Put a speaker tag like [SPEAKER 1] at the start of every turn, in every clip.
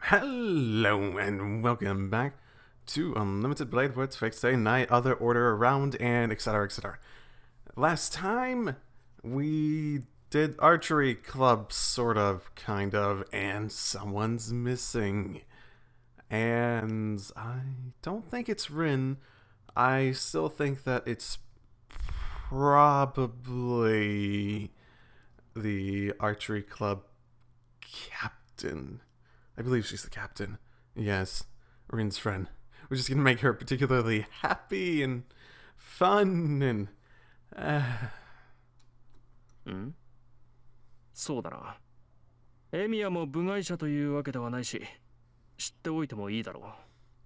[SPEAKER 1] Hello and welcome back to Unlimited Blade Words Fixed Day Night, Other Order Around, and etc. etc. Last time we did archery club, sort of, kind of, and someone's missing. And I don't think it's Rin. I still think that it's probably the archery club captain. I believe she's the captain. Yes, Rin's friend. We're just gonna make her particularly happy and fun and...
[SPEAKER 2] そうだな。エミヤも部外者というわけではないし、知っておいてもいいだろ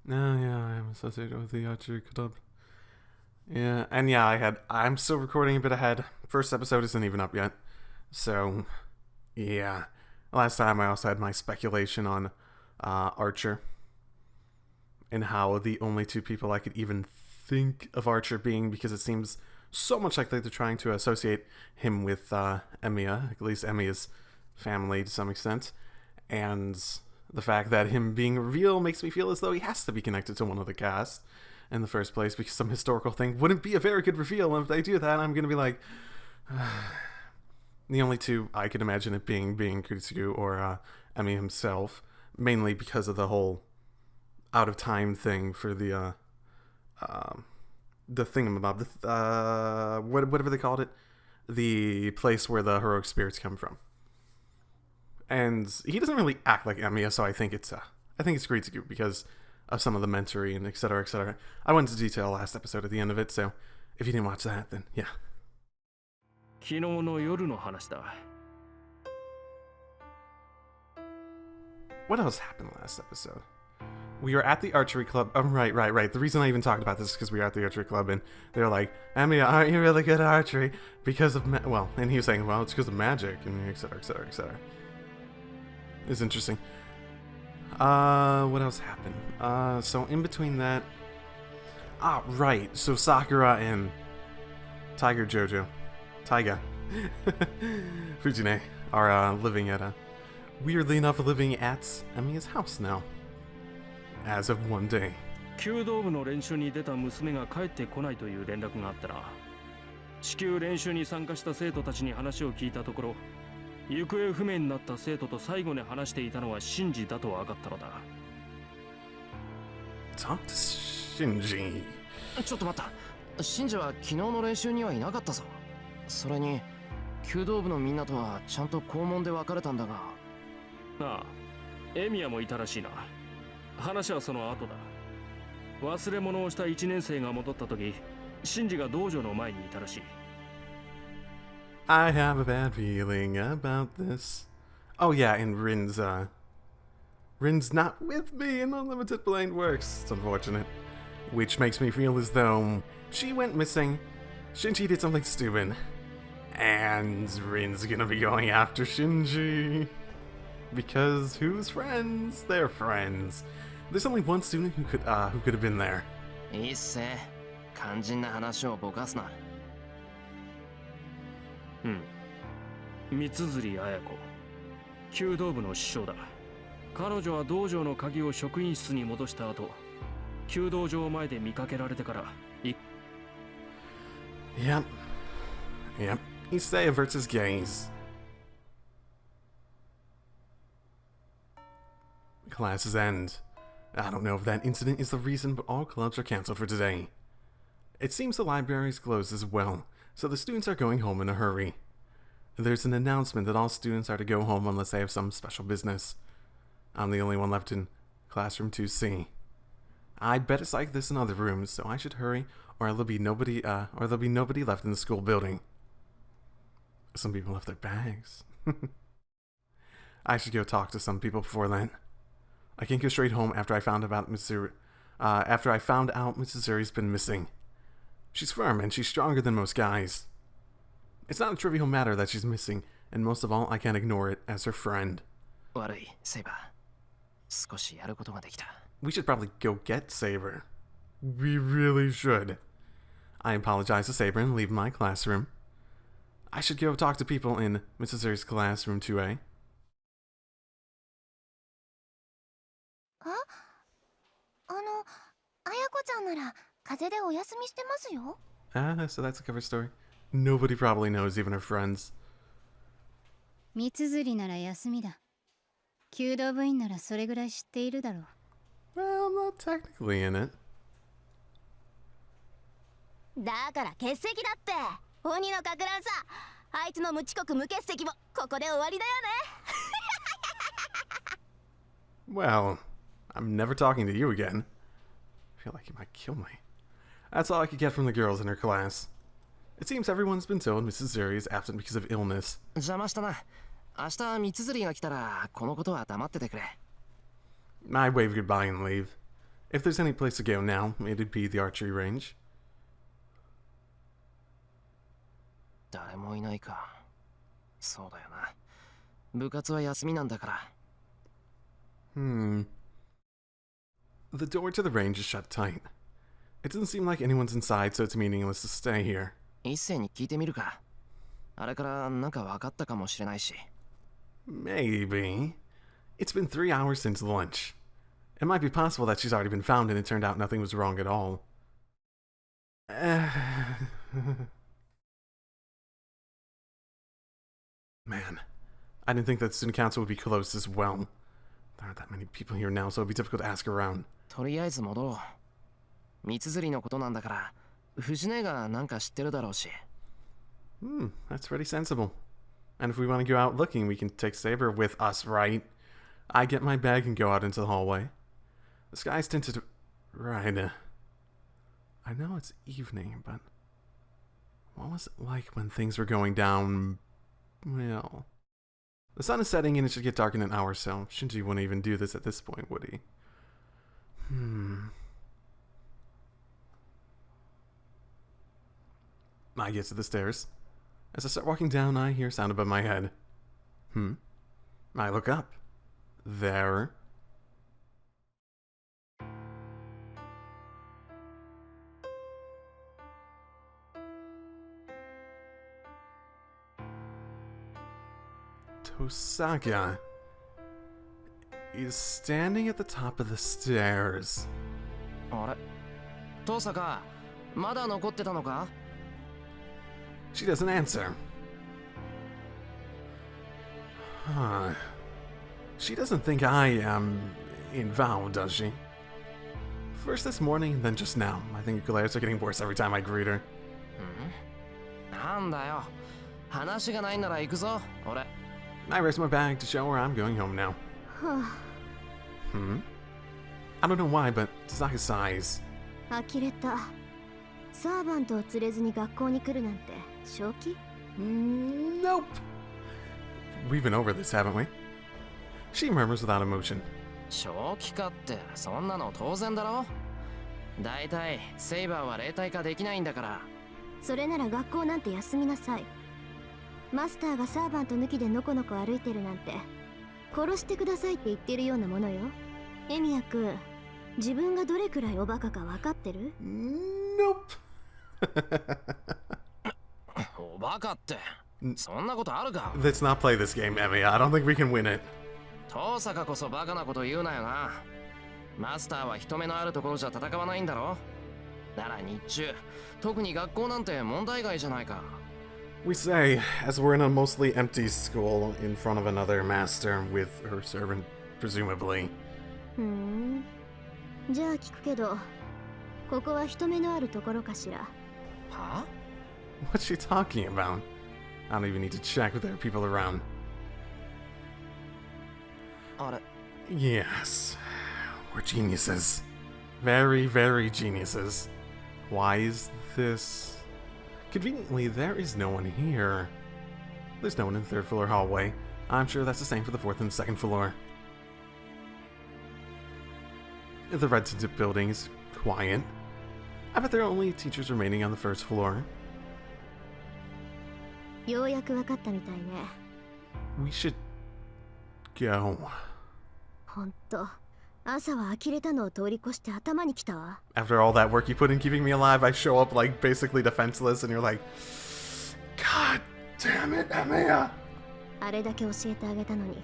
[SPEAKER 2] う。
[SPEAKER 1] yeah, I'm associated with the archery club. Yeah, and yeah, I'm still recording a bit ahead. First episode isn't even up yet. So, yeah. Last time I also had my speculation on Archer and how the only two people I could even think of Archer being, because it seems so much like they're trying to associate him with Emiya, at least Emiya's family to some extent, and the fact that him being revealed makes me feel as though he has to be connected to one of the cast in the first place, because some historical thing wouldn't be a very good reveal, and if they do that, I'm going to be like... The only two I could imagine it being Kutsugu or Emi himself, mainly because of the whole out of time thing for the thingamabob, whatever they called it, the place where the heroic spirits come from. And he doesn't really act like Emiya, so I think it's Kutsugu because of some of the mentoring and etc. etc. I went into detail last episode at the end of it, so if you didn't watch that, then yeah.
[SPEAKER 2] 昨日の夜の話だ。
[SPEAKER 1] What else happened last episode? We were at the archery club. Oh, right. The reason I even talked about this is because we were at the archery club and they were like, Emiya, aren't you really good at archery? Because of, and he was saying, well, it's because of magic and etc. etc. etc. It's interesting. What else happened? So in between that, right. So Sakura and Tiger Jojo. Taiga Fujine are weirdly enough living at Emiya's house now, as of one day.
[SPEAKER 2] 弓道部の練習に出た娘が帰ってこないという連絡があったな。地球練習に参加した生徒たちに話を聞いたところ、行方不明になった生徒と最後に話していたのはシンジだと分かったのだ。
[SPEAKER 1] Talk to Shinji.
[SPEAKER 3] ちょっと待った。シンジは昨日の練習にはいなかったぞ。それに弓道部のみんなとはちゃんと校門で別れたんだが。
[SPEAKER 2] ああ、エミヤもいたらしいな。話はその後だ。忘れ物をした1年生が戻った時、シンジが道場の前にいたらしい。
[SPEAKER 1] I have a bad feeling about this. Oh yeah, and Rin's not with me in Unlimited Blade Works. It's unfortunate. Which makes me feel as though she went missing, Shinji did something stupid, and Rin's gonna be going after Shinji. Because who's friends? They're friends. There's only one student who could have been there.
[SPEAKER 3] いいっせ。肝心な話をぼかすな。
[SPEAKER 2] 三辻彩子、弓道部の師匠だ。彼女は道場の鍵を職員室に戻した後、弓道場前で見かけられてから。
[SPEAKER 1] Yep. Issei averts his gaze. Classes end. I don't know if that incident is the reason, but all clubs are cancelled for today. It seems the library is closed as well, so the students are going home in a hurry. There's an announcement that all students are to go home unless they have some special business. I'm the only one left in classroom 2C. I bet it's like this in other rooms, so I should hurry, or there'll be nobody left in the school building. Some people left their bags. I should go talk to some people before that. I can't go straight home after I found out Mitsuzuri's been missing. She's firm and she's stronger than most guys. It's not a trivial matter that she's missing, and most of all, I can't ignore it as her friend.
[SPEAKER 3] 悪い、セイバー。少しやることができた。
[SPEAKER 1] We should probably go get Saber. We really should. I apologize to Saber and leave my classroom. I should go talk to people in Mrs. Zuri's classroom 2A.
[SPEAKER 4] 綾子ちゃんなら風邪でお休みしてますよ。
[SPEAKER 1] Ah, so that's a cover story. Nobody probably knows, even her friends.
[SPEAKER 5] 三綴りなら休みだ。弓道部員ならそれぐらい知っているだろう。
[SPEAKER 1] Well, I'm not technically in it.
[SPEAKER 4] だから欠席だって。鬼のかく乱さ。あいつの無遅刻無欠席もここで終わりだよね。
[SPEAKER 1] Well, I'm never talking to you again. I feel like you might kill me. That's all I could get from the girls in her class. It seems everyone's been told Mrs. Zuri is absent because of illness.
[SPEAKER 3] 邪魔したな。明日三綴りが来たらこのことは黙っててくれ。
[SPEAKER 1] I wave goodbye and leave. If there's any place to go now, it'd be the archery range.
[SPEAKER 3] 誰もいないか。そうだよな。部活は休みなんだから。
[SPEAKER 1] The door to the range is shut tight. It doesn't seem like anyone's inside, so it's meaningless to stay here.
[SPEAKER 3] 一斉に聞いてみるか。あれからなんか分かったかもしれないし。
[SPEAKER 1] Maybe. It's been 3 hours since lunch. It might be possible that she's already been found and it turned out nothing was wrong at all. Man, I didn't think that student council would be closed as well. There aren't that many people here now, so it'd be difficult to ask around.
[SPEAKER 3] とりあえず戻ろう。三綴りのことなんだから、藤根がなんか知ってるだろうし。
[SPEAKER 1] That's pretty sensible. And if we want to go out looking, we can take Saber with us, right? I get my bag and go out into the hallway. The sky's tinted... Right. I know it's evening, but... What was it like when things were going down... Well... The sun is setting and it should get dark in an hour or so. Shinji wouldn't even do this at this point, would he? I get to the stairs. As I start walking down, I hear a sound above my head. I look up. There... Tosaka is standing at the top of the stairs.
[SPEAKER 3] あれ登坂、まだ残ってたのか
[SPEAKER 1] She doesn't answer. She doesn't think I am involved, does she? First this morning, then just now. I think her glares are getting worse every time I greet her.
[SPEAKER 3] なんだよ。話がないなら行くぞ、俺。
[SPEAKER 1] I raise my bag to show her I'm going home now. I don't know why, but Tosaka sighs.
[SPEAKER 4] 呆れた。サーバントを連れずに学校に来るなんて正気？
[SPEAKER 1] Nope. We've been over this, haven't we? She murmurs without emotion.
[SPEAKER 3] 正気かって、そんなの当然だろ。だいたいセイバーは霊体化できないんだから。
[SPEAKER 4] それなら学校なんて休みなさい。マスターがサーバント抜きでのこのこ歩いてるなんて殺してくださいって言ってるようなものよ。エミヤ君、自分がどれくらいおバカか分かってる？
[SPEAKER 1] Nope.
[SPEAKER 3] おバカって、そんなことあるか。
[SPEAKER 1] Let's not play this game, Emmy. I don't think we can win it.
[SPEAKER 3] 登坂こそバカなこと言うなよな。マスターは人目のあるところじゃ戦わないんだろ。なら日中、特に学校なんて問題外じゃないか。
[SPEAKER 1] We say, as we're in a mostly empty school in front of another master with her servant, presumably.
[SPEAKER 4] じゃあ聞くけど、ここは人目のあるところかしら。
[SPEAKER 3] は？
[SPEAKER 1] What's she talking about? I don't even need to check if there are people around.
[SPEAKER 3] あれ？
[SPEAKER 1] Yes. We're geniuses. Very, very geniuses. Why is this? Conveniently, there is no one here. There's no one in the third floor hallway. I'm sure that's the same for the fourth and second floor. The red tinted building is quiet. I bet there are only teachers remaining on the first floor.
[SPEAKER 4] ようやく分かったみたいね。
[SPEAKER 1] We should go.
[SPEAKER 4] ほんと、朝は呆れたのを通り越して頭にきたわ。
[SPEAKER 1] After all that work you put in keeping me alive, I show up like basically defenseless and you're like, God damn it, Emea!
[SPEAKER 4] あれだけ教えてあげたのに、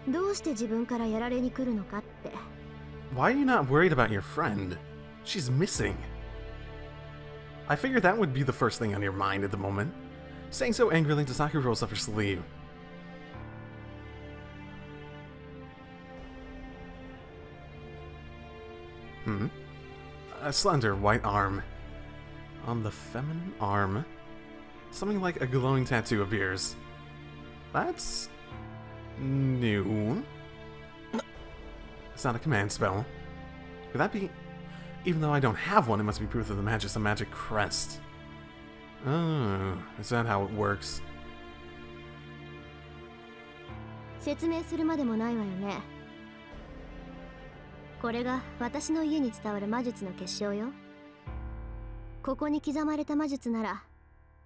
[SPEAKER 4] どうして自分からやられに来るのかって。
[SPEAKER 1] Why are you not worried about your friend? She's missing. I figured that would be the first thing on your mind at the moment. Saying so angrily, Tasaki rolls up her sleeve. A slender white arm. On the feminine arm, something like a glowing tattoo appears. That's new. It's not a command spell. Could that be... Even though I don't have one, it must be proof of the magic, a magic crest. Oh, is that how it works?
[SPEAKER 4] 説明するまでもないわよね。これが私の家に伝わる魔術の結晶よ。ここに刻まれた魔術なら、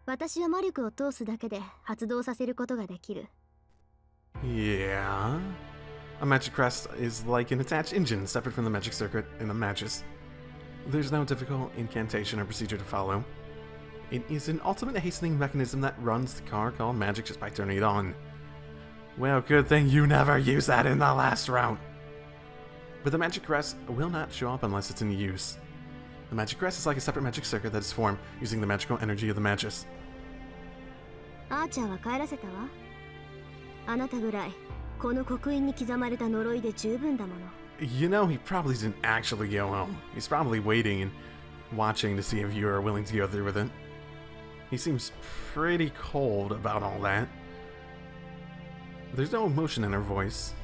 [SPEAKER 4] 私は魔力を通すだけで発動させることができる。
[SPEAKER 1] Yeah. A magic crest is like an attached engine separate from the magic circuit in a magus. There's no difficult incantation or procedure to follow. It is an ultimate hastening mechanism that runs the car called magic just by turning it on. Well, good thing you never used that in the last round. But the magic crest will not show up unless it's in use. The magic crest is like a separate magic circuit that is formed using the magical energy of the magus.
[SPEAKER 4] アーチャーは帰らせたわ。あなたぐらいこの刻印に刻まれた呪いで十分だもの。
[SPEAKER 1] You know, he probably didn't actually go home. He's probably waiting and watching to see if you are willing to go through with it. He seems pretty cold about all that. There's no emotion in her voice.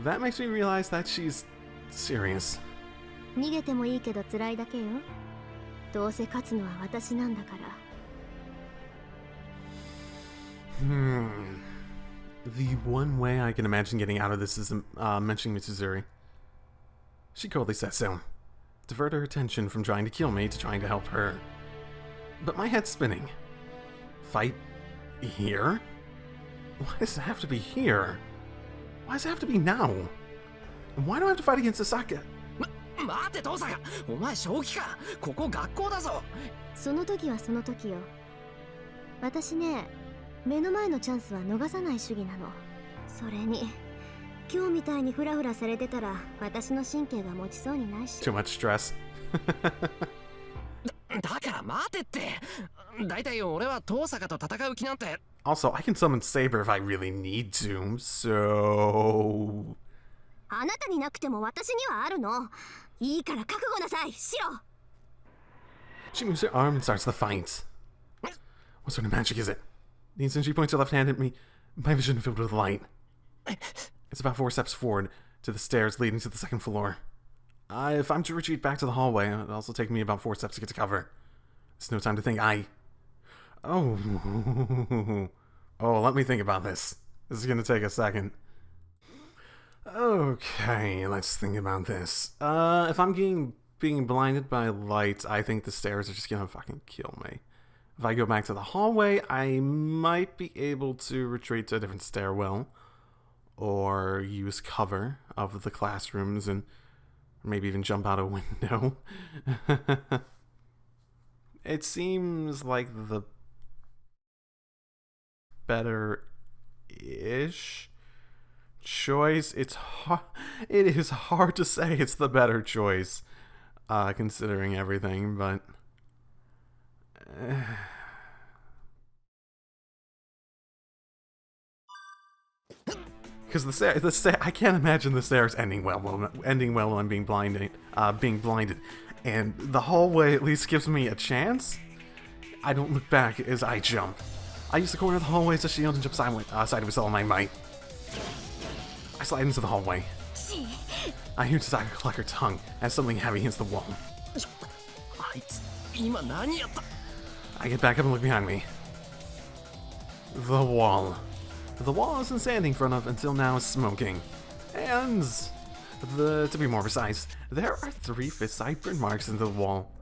[SPEAKER 1] That makes me realize that she's serious.
[SPEAKER 4] 逃げてもいいけど辛いだけよ。どうせ勝つのは私なんだから。
[SPEAKER 1] The one way I can imagine getting out of this is mentioning Mitsuzuri. She coldly says so. Divert her attention from trying to kill me to trying to help her. But my head's spinning. Fight here? Why does it have to be here? Why does it have to be now? And why do I have to fight against Asaka?
[SPEAKER 3] 待て父さん、お前正気か。ここ学校だぞ。
[SPEAKER 4] その時はその時よ。私ね、目の前のチャンスは逃さない主義なの。それに今日みたいにフラフラされてたら私の神経が持ちそうにないし。
[SPEAKER 1] Too much stress.
[SPEAKER 3] だから待てって。だいたい俺は遠坂と戦う気なんて。
[SPEAKER 1] Also, I can summon Saber if I really need to, so...
[SPEAKER 4] あなたになくても私にはあるの。いいから覚悟なさい、シロ。
[SPEAKER 1] She moves her arm and starts the fight. What sort of magic is it? The instant she points her left hand at me, my vision filled with light. It's about 4 steps forward to the stairs leading to the second floor. If I'm to retreat back to the hallway, it'll also take me about 4 steps to get to cover. There's no time to think. Oh, let me think about this. This is gonna take a second. Okay, let's think about this. If I'm being blinded by light, I think the stairs are just gonna fucking kill me. If I go back to the hallway, I might be able to retreat to a different stairwell, or use cover of the classrooms and maybe even jump out a window. It seems like the better-ish choice. It is hard to say it's the better choice, considering everything, but... Because the stairs, I can't imagine the stairs ending well while I'm being blinded, and the hallway at least gives me a chance. I don't look back as I jump. I use the corner of the hallway as a shield and jump sideways with all my might. I slide into the hallway. I hear Tasaka cluck her tongue as something heavy hits the wall. I get back up and look behind me. The wall. The wall isn't standing in front of until now is smoking. And, to be more precise, there are 3 fist-sized burn marks into the wall.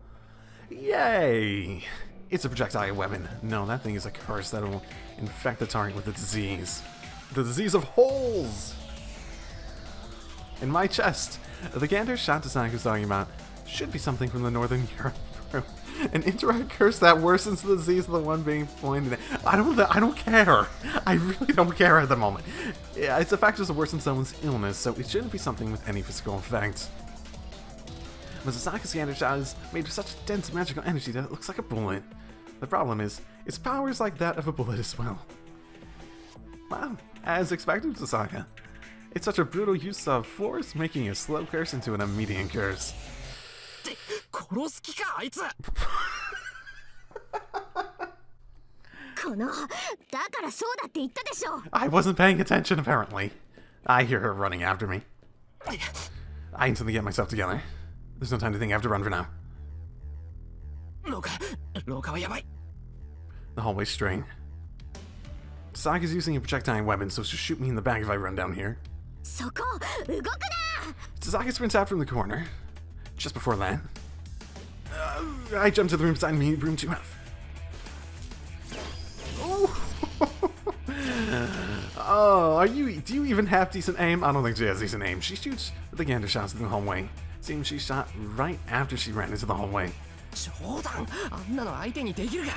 [SPEAKER 1] Yay! It's a projectile weapon. No, that thing is a curse that will infect the target with a disease. The disease of holes! in my chest. The gander shot Tasaka's talking about should be something from the Northern Europe. An indirect curse that worsens the disease of the one being pointed at. I don't care. I really don't care at the moment. Yeah, it's a factor to worsen someone's illness, so it shouldn't be something with any physical effect. But Tasaka's gander shot is made of such dense magical energy that it looks like a bullet. The problem is, its power is like that of a bullet as well. Wow, as expected, Tasaka. It's such a brutal use of force, making a slow curse into an immediate curse.
[SPEAKER 3] 殺す気かあいつ。
[SPEAKER 4] このだからそうだって言ったでしょ。
[SPEAKER 1] I wasn't paying attention apparently. I hear her running after me. I instantly get myself together. There's no time to think, I have to run for now.
[SPEAKER 3] 廊下はやばい。
[SPEAKER 1] The hallway's straight. Tasaka's using a projectile weapon, so she'll shoot me in the back if I run down here.
[SPEAKER 4] そこ動くな。
[SPEAKER 1] Tasaka sprints out from the corner. Just before that, I jump to the room beside me, room 2F. Oh, do you even have decent aim? I don't think she has decent aim. She shoots the gander shots in the hallway. Seems she shot right after she ran into the hallway.
[SPEAKER 3] 冗談あんなの相手にできるか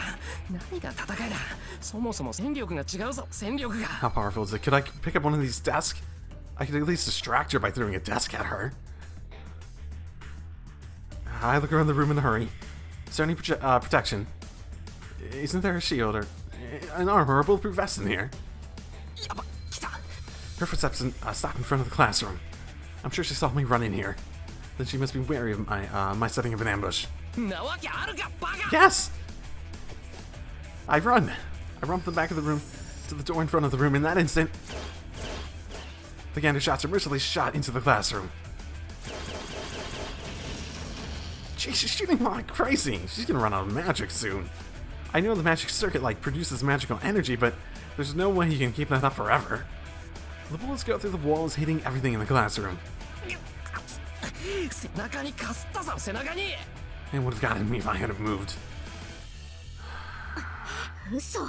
[SPEAKER 3] 何が戦いだそもそも戦力が違うぞ戦力が
[SPEAKER 1] How powerful is it? Could I pick up one of these desks? I could at least distract her by throwing a desk at her. I look around the room in a hurry. Is there any protection? Isn't there a shield or an armor or a bulletproof vest in here?
[SPEAKER 3] やば来た
[SPEAKER 1] Her footsteps stop in front of the classroom. I'm sure she saw me run in here. Then she must be wary of my setting of an ambush.
[SPEAKER 3] なわけあるかバカ
[SPEAKER 1] Yes! I run from the back of the room to the door in front of the room. In that instant, the gander shots are mercilessly shot into the classroom. Jeez, she's shooting like crazy. She's gonna run out of magic soon. I know the magic circuit produces magical energy, but there's no way you can keep that up forever. The bullets go through the walls, hitting everything in the classroom.
[SPEAKER 3] 背中にかすったぞ背中に
[SPEAKER 1] It would have gotten me if I hadn't moved.
[SPEAKER 4] 嘘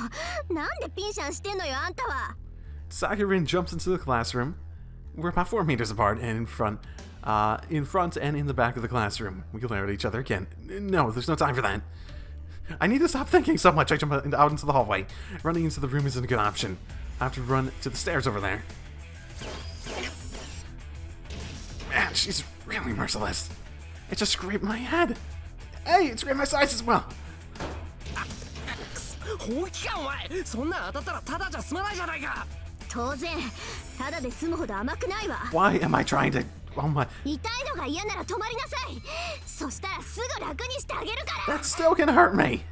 [SPEAKER 4] なんでピンシャンしてんのよあんたは。
[SPEAKER 1] Sakurin jumps into the classroom. We're about 4 meters apart, and in front and in the back of the classroom. We glare at each other again. No, there's no time for that. I need to stop thinking so much. I jump out into the hallway. Running into the room isn't a good option. I have to run to the stairs over there. Man, she's really merciless. It just scraped my head. Hey, it scraped my sides as well.
[SPEAKER 3] 本気かお前そんな当たったらただじゃ済まないじゃないか
[SPEAKER 4] 当然ただで済むほど甘くないわ。
[SPEAKER 1] Why am I trying to... Oh my...
[SPEAKER 4] 痛いのが嫌なら止まりなさい。そしたらすぐ楽にしてあげるから。
[SPEAKER 1] That's still gonna hurt me.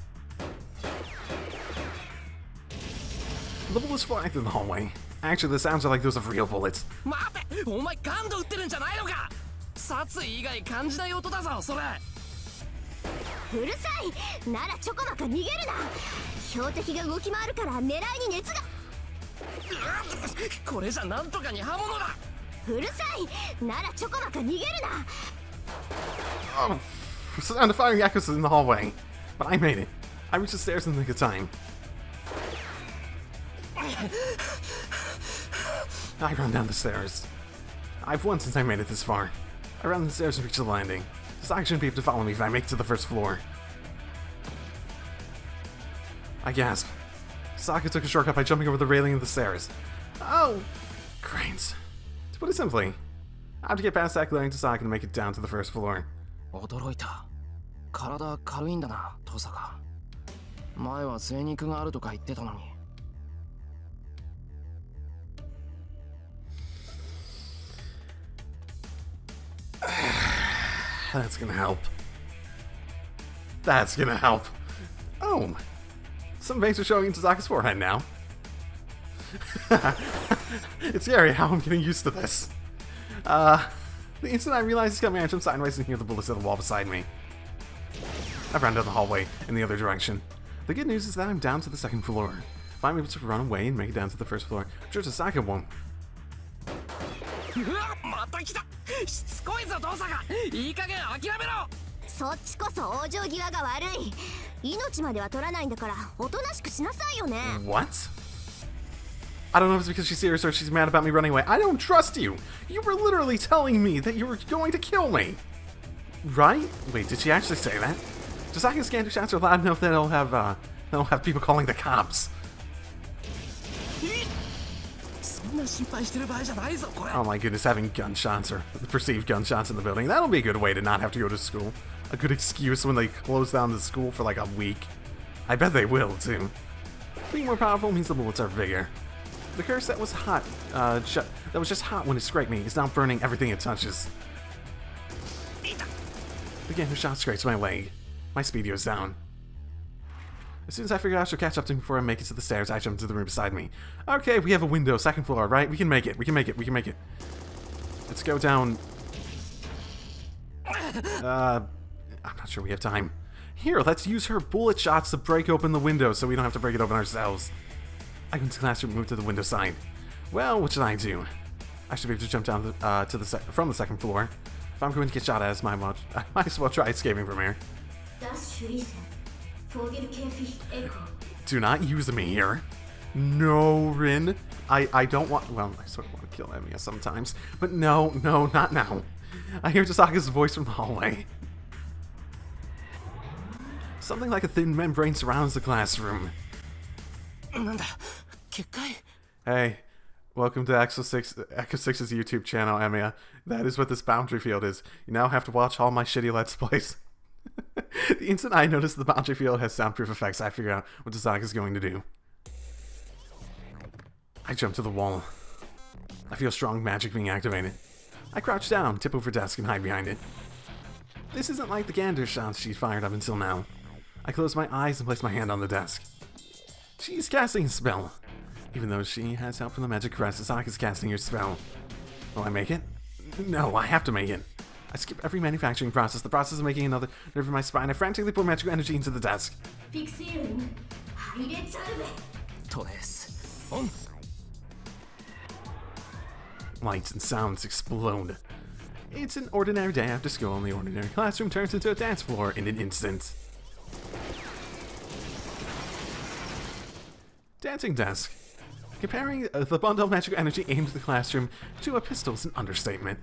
[SPEAKER 1] The bullets fly through the hallway. Actually, the sounds are like those of real bullets.
[SPEAKER 3] 待てお前感度打ってるんじゃないのか殺意以外感じない音だぞそれ
[SPEAKER 4] うるさいならちょこまか逃げるな。標的が動き回るから狙いに熱が。
[SPEAKER 3] これじゃなんとかに刃物だ
[SPEAKER 4] うるさいならちょこまか逃げるな。
[SPEAKER 1] Oh, sound of firing echoes in the hallway. But I made it. I reached the stairs in the nick of time. I run down the stairs. I've won since I made it this far. I run the stairs and reach the landing. This shouldn't be able to follow me if I make it to the first floor. I gasp. Sokka took a shortcut by jumping over the railing of the stairs. Oh! Cranes. To put it simply, I have to get past that glaring to Sokka to make it down to the first floor.
[SPEAKER 3] 驚いた体軽いんだな登坂前は精肉があるとか言ってたのに
[SPEAKER 1] That's gonna help. That's gonna help. Oh! Some veins are showing into Sokka's forehead now. It's scary how I'm getting used to this. The instant I realize he's coming, I jump sideways and hear the bullets at the wall beside me. I run down the hallway in the other direction. The good news is that I'm down to the second floor. If I'm able to run away and make it down to the first floor, I'm sure Sokka won't.
[SPEAKER 3] うわまた来たしつこいぞ登坂いい加減諦めろ
[SPEAKER 4] そっちこそ往生際が悪い。命までは取らないんだからおとなしくしなさいよね。
[SPEAKER 1] What? I don't know if it's because she's serious or she's mad about me running away. I don't trust you. You were literally telling me that you were going to kill me. Right? Wait, did she actually say that? Josaka's gander shots are loud enough that they'll have people calling the cops. Oh my goodness, having gunshots or perceived gunshots in the building. That'll be a good way to not have to go to school. A good excuse when they close down the school for like a week. I bet they will too. Being more powerful means the bullets are bigger. The curse that was hot, that was just hot when it scraped me is now burning everything it touches. The gander shot scrapes my leg. My speed goes down. As soon as I figure out she'll catch up to me before I make it to the stairs, I jump into the room beside me. Okay, we have a window, second floor, right? We can make it, we can make it, we can make it. Let's go down. I'm not sure we have time. Here, let's use her bullet shots to break open the window so we don't have to break it open ourselves. I go into the classroom and move to the window side. Well, what should I do? I should be able to jump down from the second floor. If I'm going to get shot at, I might as well try escaping from here. Do not use me here. No, Rin. I don't want... Well, I sort of want to kill Emiya sometimes. But no, not now. I hear Josaka's voice from the hallway. Something like a thin membrane surrounds the classroom. Hey, welcome to Echo 6's YouTube channel, Emiya. That is what this boundary field is. You now have to watch all my shitty Let's Plays. The instant I notice the boundary field has soundproof effects, I figure out what Josaka's going to do. I jump to the wall. I feel strong magic being activated. I crouch down, tip over desk, and hide behind it. This isn't like the gander shots she's fired up until now. I close my eyes and place my hand on the desk. She's casting a spell. Even though she has help from the magic crest, Josaka's casting her spell. Will I make it? No, I have to make it. I skip every manufacturing process, the process of making another nerve in my spine. I frantically pour magical energy into the desk. Lights and sounds explode. It's an ordinary day after school, and the ordinary classroom turns into a dance floor in an instant. Dancing desk. Comparing the bundle of magical energy aimed at the classroom to a pistol is an understatement.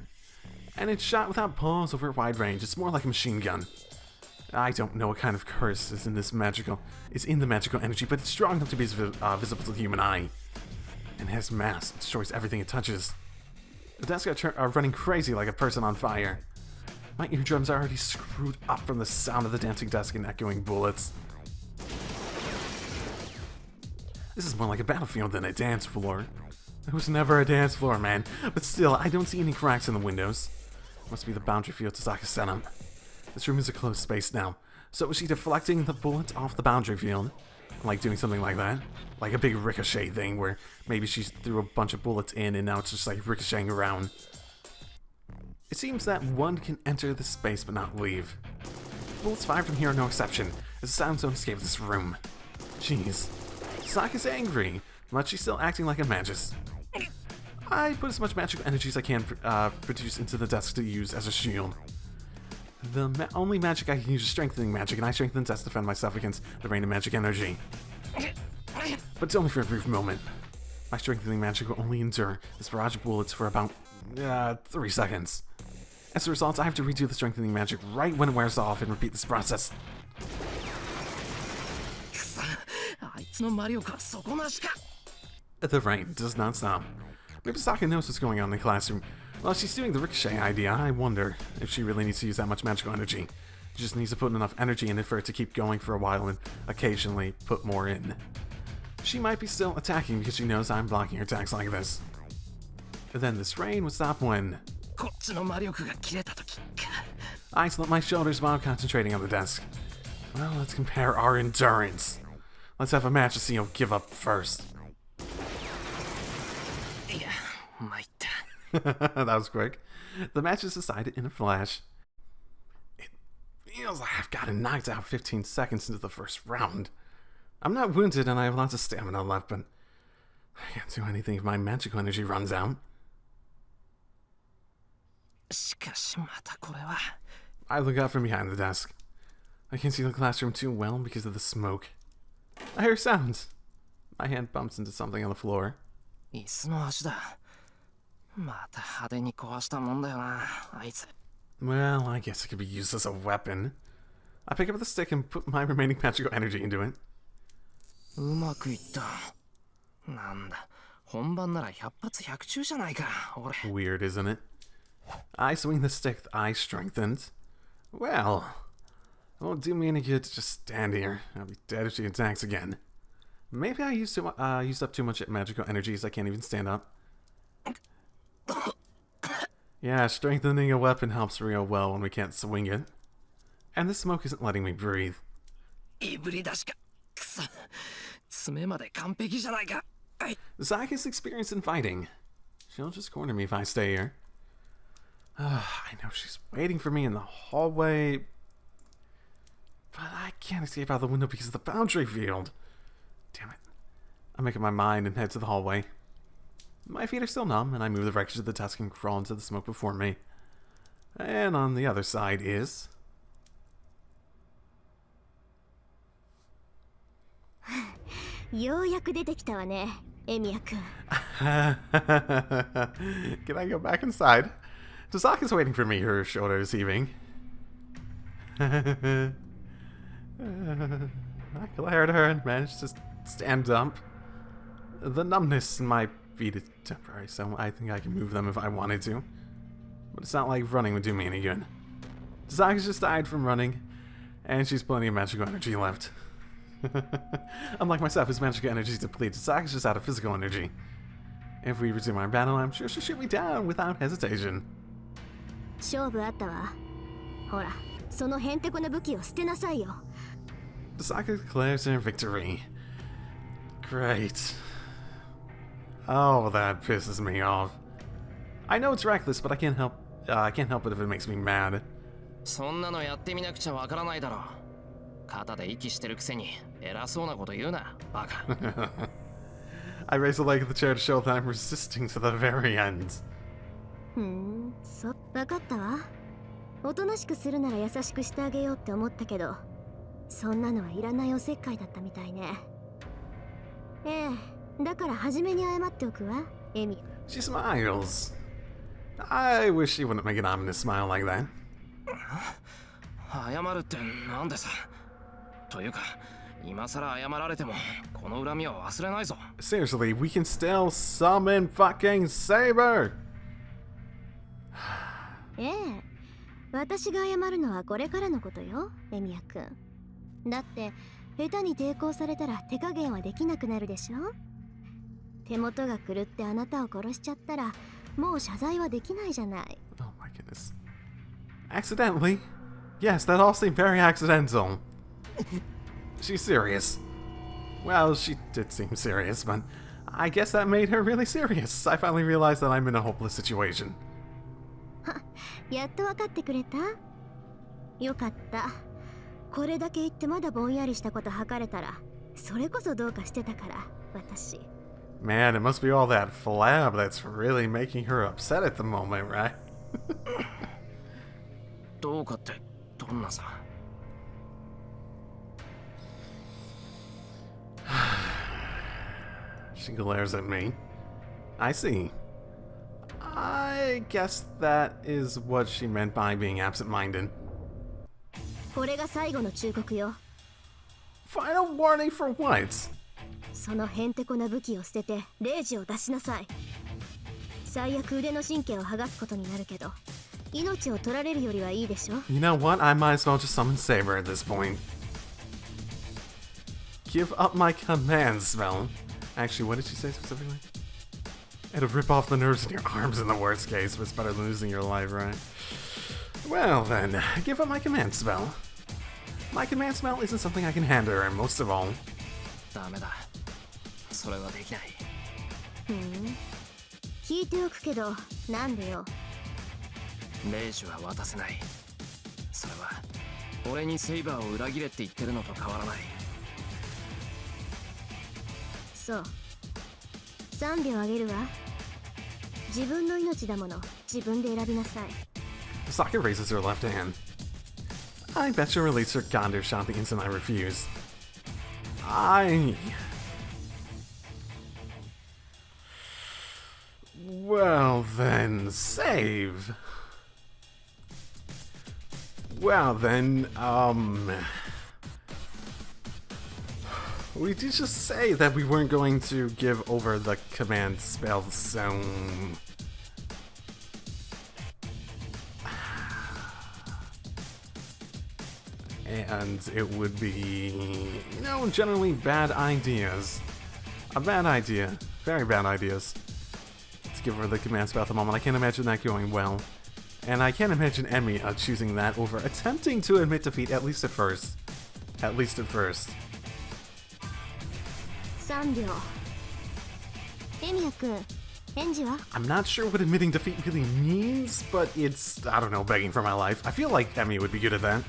[SPEAKER 1] And it's shot without pause over a wide range. It's more like a machine gun. I don't know what kind of curse is in the magical energy, but it's strong enough to be visible to the human eye. And has mass. It destroys everything it touches. The desks are running crazy like a person on fire. My eardrums are already screwed up from the sound of the dancing desk and echoing bullets. This is more like a battlefield than a dance floor. It was never a dance floor, man. But still, I don't see any cracks in the windows. Must be the boundary field Josaka set up. This room is a closed space now. So is she deflecting the bullets off the boundary field? Like doing something like that? Like a big ricochet thing where maybe she threw a bunch of bullets in and now it's just like ricocheting around. It seems that one can enter the space but not leave. Bullets fired from here are no exception, as the sounds don't escape this room. Jeez. Josaka's angry, but she's still acting like a magus. I put as much magical energy as I can produce into the desk to use as a shield. The only magic I can use is strengthening magic, and I strengthen the desk to defend myself against the rain of magic energy. But it's only for a brief moment. My strengthening magic will only endure this barrage of bullets for about 3 seconds. As a result, I have to redo the strengthening magic right when it wears off and repeat this process. The rain does not stop. Maybe Josaka knows what's going on in the classroom. While she's doing the ricochet idea, I wonder if she really needs to use that much magical energy. She just needs to put enough energy in it for it to keep going for a while and occasionally put more in. She might be still attacking because she knows I'm blocking her attacks like this. And then this rain would stop when... I slip my shoulders while concentrating on the desk. Well, let's compare our endurance. Let's have a match to see who'll give up first. That was quick. The match is decided in a flash. It feels like I've gotten knocked out 15 seconds into the first round. I'm not wounded and I have lots of stamina left, but I can't do anything if my magical energy runs out. I look out from behind the desk. I can't see the classroom too well because of the smoke. I hear sounds. My hand bumps into something on the floor.
[SPEAKER 3] 椅子の足だ。また派手に壊したもんだよな、あいつ。
[SPEAKER 1] Well, I guess it could be used as a weapon. I pick up the stick and put my remaining magical energy into it.
[SPEAKER 3] うまくいった。なんだ、本番なら100発100中じゃないか、俺。
[SPEAKER 1] Weird, isn't it? I swing the stick I strengthened. Well, it won't do me any good to just stand here. I'll be dead if she attacks again. Maybe I used up too much magical energy so I can't even stand up. Yeah, strengthening a weapon helps real well when we can't swing it. And the smoke isn't letting me breathe.
[SPEAKER 3] いぶり出しか。くそ。爪まで完璧じゃないか。はい。
[SPEAKER 1] Zack is experienced in fighting. She'll just corner me if I stay here. I know she's waiting for me in the hallway. But I can't escape out the window because of the boundary field. Damn it. I make up my mind and head to the hallway. My feet are still numb, and I move the wreckage of the tusk and crawl into the smoke before me. And on the other side is...
[SPEAKER 4] ようやく出てきたわね、エミヤ君。
[SPEAKER 1] Can I go back inside? Tazaka's waiting for me, her shoulders heaving. I glared at her and managed to stand up. The numbness in my feet is temporary, so I think I can move them if I wanted to. But it's not like running would do me any good. Tazaka's just died from running, and she's plenty of magical energy left. Unlike myself, his magical energy is depleted. Tazaka's just out of physical energy. If we resume our battle, I'm sure she'll shoot me down without hesitation.
[SPEAKER 4] 勝負あったわ。ほら、そのへんてこな武器を捨てなさいよ。
[SPEAKER 1] Tazaka declares her victory. Great. Oh, that pisses me off. I know it's reckless, but I can't help it if it makes me mad.
[SPEAKER 3] そんなのやってみなくちゃわからないだろう。肩で息してるくせに偉そうなこと言うな、バカ。
[SPEAKER 1] I raise the leg of the chair to show that I'm resisting to the very end.
[SPEAKER 4] わかったわ。おとなしくするなら優しくしてあげようって思ったけど、そんなのはいらないおせっかいだったみたいね。ええ、だから初めに謝っておくわ、エミ。
[SPEAKER 1] She smiles. I wish she wouldn't make an ominous smile like that.
[SPEAKER 3] 謝るってなんでさ。というか、今さら謝られてもこの恨みは忘れないぞ。
[SPEAKER 1] Seriously, we can still summon fucking Saber!
[SPEAKER 4] ええ、私が謝るのはこれからのことよ、エミヤ君。だって下手に抵抗されたら手加減はできなくなるでしょ。手元が狂ってあなたを殺しちゃったらもう謝罪はできないじゃない。
[SPEAKER 1] Oh my goodness. Accidentally? Yes, that all seemed very accidental. She's serious. Well, she did seem serious, but I guess that made her really serious. I finally realized that I'm in a hopeless situation.
[SPEAKER 4] やっと分かってくれた？よかった。これだけ言ってまだぼんやりしたこと吐かれたら、それこそどうかしてたから、私。
[SPEAKER 1] Man, it must be all that flab that's really making her upset at the moment, right?
[SPEAKER 3] どうかってどんなさ。
[SPEAKER 1] She glares at me. I see. I guess that is what she meant by being absent-minded.
[SPEAKER 4] これが最後の忠告よ。
[SPEAKER 1] Final warning for what?
[SPEAKER 4] そのへんてこな武器を捨てて0時を出しなさい。最悪腕の神経を剥がすことになるけど、命を取られるよりはいいでしょ。
[SPEAKER 1] You know what? I might as well just summon Saber at this point. Give up my command spell. Actually, what did she say specifically? It'll rip off the nerves in your arms in the worst case, but it's better than losing your life, right? Well then, give up my command spell. My command spell isn't something I can handle, and most of all...
[SPEAKER 3] ダメだ。それはできない。
[SPEAKER 4] 聞いておくけど、なんでよ。
[SPEAKER 3] レイジは渡せない。それは俺にセイバーを裏切れって言ってるのと変わらない。
[SPEAKER 4] そう。3秒あげるわ。自分の命だもの、自分で選びなさい。
[SPEAKER 1] Sokka raises her left hand. I bet she'll release her Gander shot the instant I refuse. Well then, save. Well then, we did just say that we weren't going to give over the command spell, so... And it would be, you know, generally bad ideas. A bad idea. Very bad ideas. To give her the command spell at the moment. I can't imagine that going well. And I can't imagine Emiya choosing that over attempting to admit defeat, at least at first. At least at first.
[SPEAKER 4] 3秒。エミヤ君、返事は？
[SPEAKER 1] I'm not sure what admitting defeat really means, but it's, I don't know, begging for my life. I feel like Emiya would be good at that.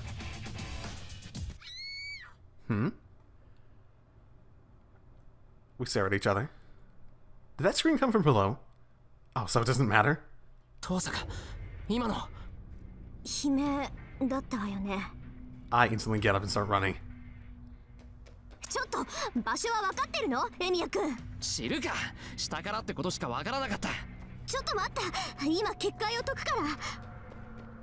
[SPEAKER 1] We stare at each other. Did that scream come from below? Oh, so it doesn't matter?
[SPEAKER 3] 遠坂今の
[SPEAKER 4] 悲鳴だったわよね。
[SPEAKER 1] I instantly get up and start running.
[SPEAKER 4] ちょっと場所は分かってるの？エミヤ君。
[SPEAKER 3] 知るか下からってことしかわからなかった。
[SPEAKER 4] ちょっと待った。今結界を解くから。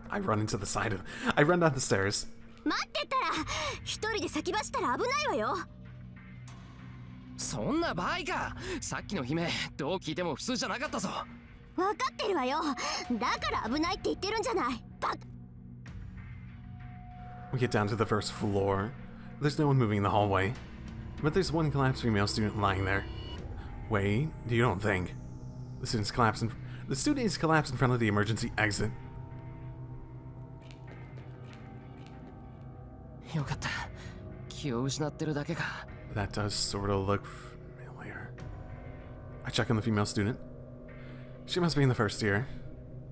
[SPEAKER 1] I run into the side of... I run down the stairs.
[SPEAKER 4] 待ってたら一人で先走ったら危ないわよ。
[SPEAKER 3] そんな場合か。さっきの姫どう聞いても普通じゃなかったぞ。
[SPEAKER 4] 分かってるわよ。だから危ないって言ってるんじゃない。バカ。
[SPEAKER 1] We get down to the first floor. There's no one moving in the hallway. But there's one collapsed female student lying there. Wait, you don't think? The student is collapsed in front of the emergency exit.
[SPEAKER 3] よかった。気を失ってるだけか。
[SPEAKER 1] That does sort of look familiar. I check on the female student. She must be in the first year.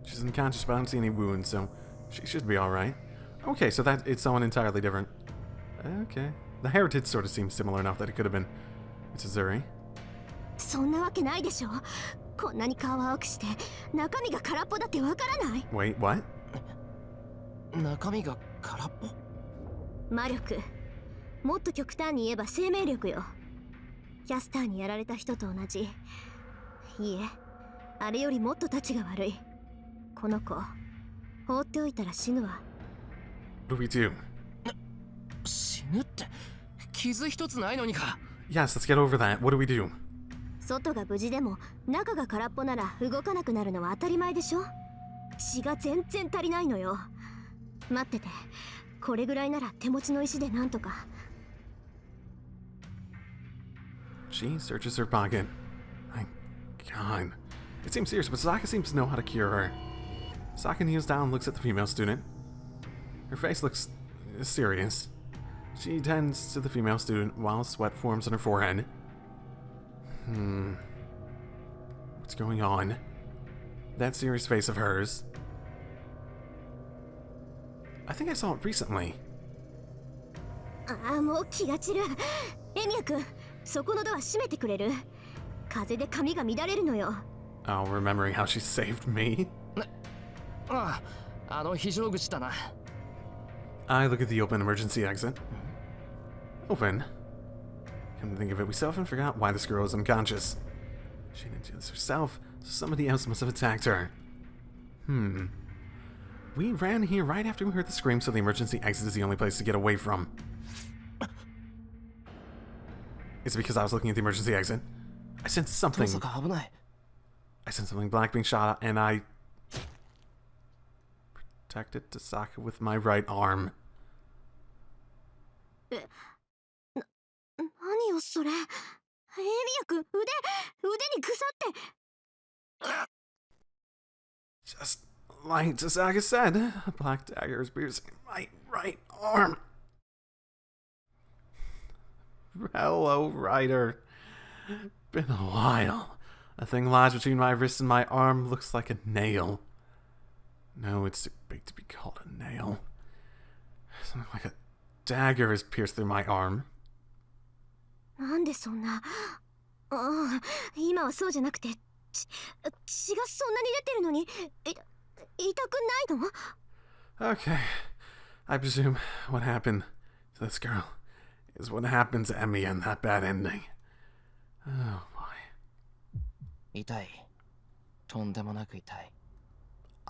[SPEAKER 1] She's unconscious, but I don't see any wounds, so she should be alright. Okay, so that it's someone entirely different. Okay. The hair did sort of seem similar enough that it could have been Mitsuzuri.
[SPEAKER 4] そんなわけないでしょ。こんなに顔青くして中身が空っぽだってわからない。
[SPEAKER 1] Wait, what?
[SPEAKER 3] 中身が空っぽ。
[SPEAKER 4] 魔力。もっと極端に言えば生命力よ。キャスターにやられた人と同じ。いいえ、あれよりもっとたちが悪い。この子、放っておいたら死ぬわ。
[SPEAKER 1] What do we do?
[SPEAKER 3] 死ぬって傷一つないのにか。
[SPEAKER 1] Yes, let's get over that. What do we do?
[SPEAKER 4] 外が無事でも中が空っぽなら動かなくなるのは当たり前でしょ。血が全然足りないのよ。待ってて、これぐらいなら手持ちの石でなんとか。
[SPEAKER 1] She searches her pocket. My god. It seems serious, but Saka seems to know how to cure her. Saka kneels down and looks at the female student. Her face looks serious. She tends to the female student while sweat forms on her forehead. What's going on? That serious face of hers. I think I saw it recently.
[SPEAKER 4] ああ、もう気が散る。エミヤ君、そこのドア閉めてくれる？風で髪が乱れるのよ。
[SPEAKER 1] Oh, remembering how she saved me.
[SPEAKER 3] ああ、あの非常口だな。
[SPEAKER 1] I look at the open emergency exit. Open? Come to think of it, we so often forgot why this girl is unconscious. She didn't do this herself, so somebody else must have attacked her. We ran here right after we heard the scream, so the emergency exit is the only place to get away from. Is it because I was looking at the emergency exit? I sensed something.
[SPEAKER 3] 遠坂危ない。
[SPEAKER 1] I sensed something black being shot at, and I protected Tasaka with my right arm.
[SPEAKER 4] 何よそれ。エミヤ君、腕に腐って。
[SPEAKER 1] Just like Tasaka said, a black dagger is piercing my right arm. Hello, Ryder. Been a while. A thing lies between my wrist and my arm, looks like a nail. No, it's too big to be called a nail. Something like a dagger is pierced through my arm.
[SPEAKER 4] なんでそんな。ああ、今はそうじゃなくて、血がそんなに出てるのに、痛くないの？
[SPEAKER 1] Okay. I presume what happened to this girl is what happened to Emiya in that bad ending. Oh boy.
[SPEAKER 3] 痛い。とんでもなく痛い。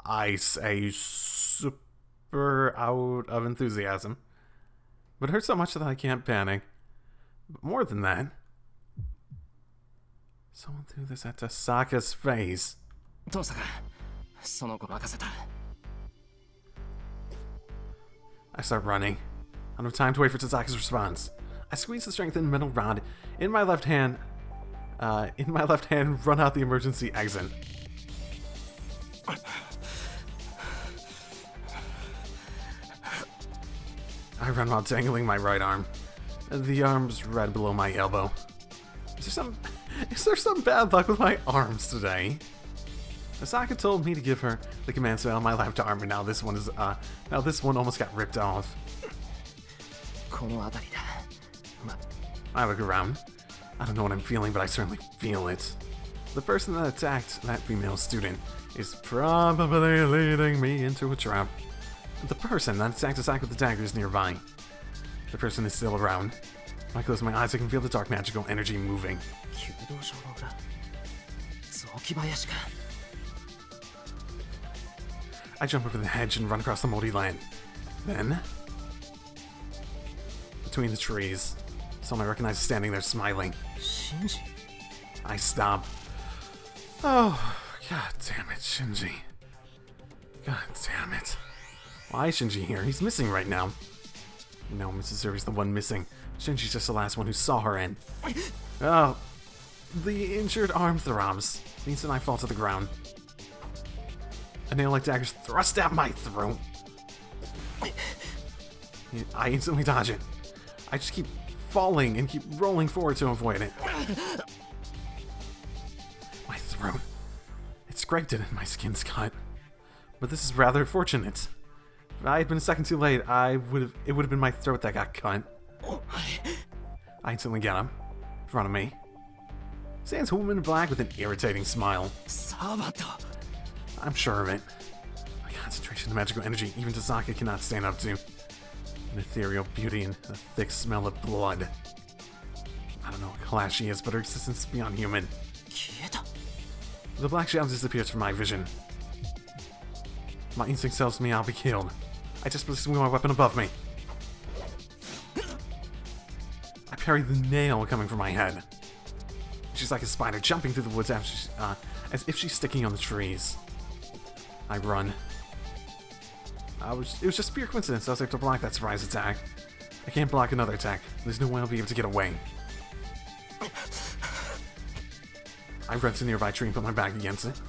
[SPEAKER 1] I say super out of enthusiasm. But it hurts so much that I can't panic. But more than that, someone threw this at Tasaka's face.
[SPEAKER 3] 父さん、その子任せた。
[SPEAKER 1] I start running. I don't have time to wait for Tasaka's response. I squeeze the strengthened metal rod in my left hand, run out the emergency exit. I run while dangling my right arm. The arm's red below my elbow. Is there some bad luck with my arms today? Asaka told me to give her the command spell on my left arm, and now this one almost got ripped off.
[SPEAKER 3] この辺りだ。
[SPEAKER 1] I look around. I don't know what I'm feeling, but I certainly feel it. The person that attacked that female student is probably leading me into a trap. The person that attacked Asaka with the dagger is nearby. The person is still around. When I close my eyes, I can feel the dark magical energy moving.
[SPEAKER 3] 弓道場の裏。雑木林か。
[SPEAKER 1] I jump over the hedge and run across the moldy land. Then, between the trees, someone I recognize is standing there smiling.
[SPEAKER 3] Shinji.
[SPEAKER 1] I stop. Oh, god damn it, Shinji. God damn it. Why is Shinji here? He's missing right now. No, Mrs. Zuri's the one missing. Shinji's just the last one who saw her in. Oh, the injured arm throbs. The instant I fall to the ground. A nail like dagger's thrust at my throat. I instantly dodge it. I just keep falling and keep rolling forward to avoid it. My throat. It's scraped it and my skin's cut. But this is rather fortunate. If I had been a second too late, it would have been my throat that got cut. I instantly get him. In front of me stands a woman in black with an irritating smile.
[SPEAKER 3] サーバント。
[SPEAKER 1] I'm sure of it. My concentration of magical energy even Tasaka cannot stand up to. An ethereal beauty and a thick smell of blood. I don't know what class she is, but her existence is beyond human.
[SPEAKER 3] 消えた。
[SPEAKER 1] The black shadow disappears from my vision. My instinct tells me I'll be killed. I just swing my weapon above me. I parry the nail coming from my head. She's like a spider jumping through the woods after as if she's sticking on the trees. I run. It was just pure coincidence I was able to block that surprise attack. I can't block another attack. There's no way I'll be able to get away. I run to a nearby tree and put my back against it.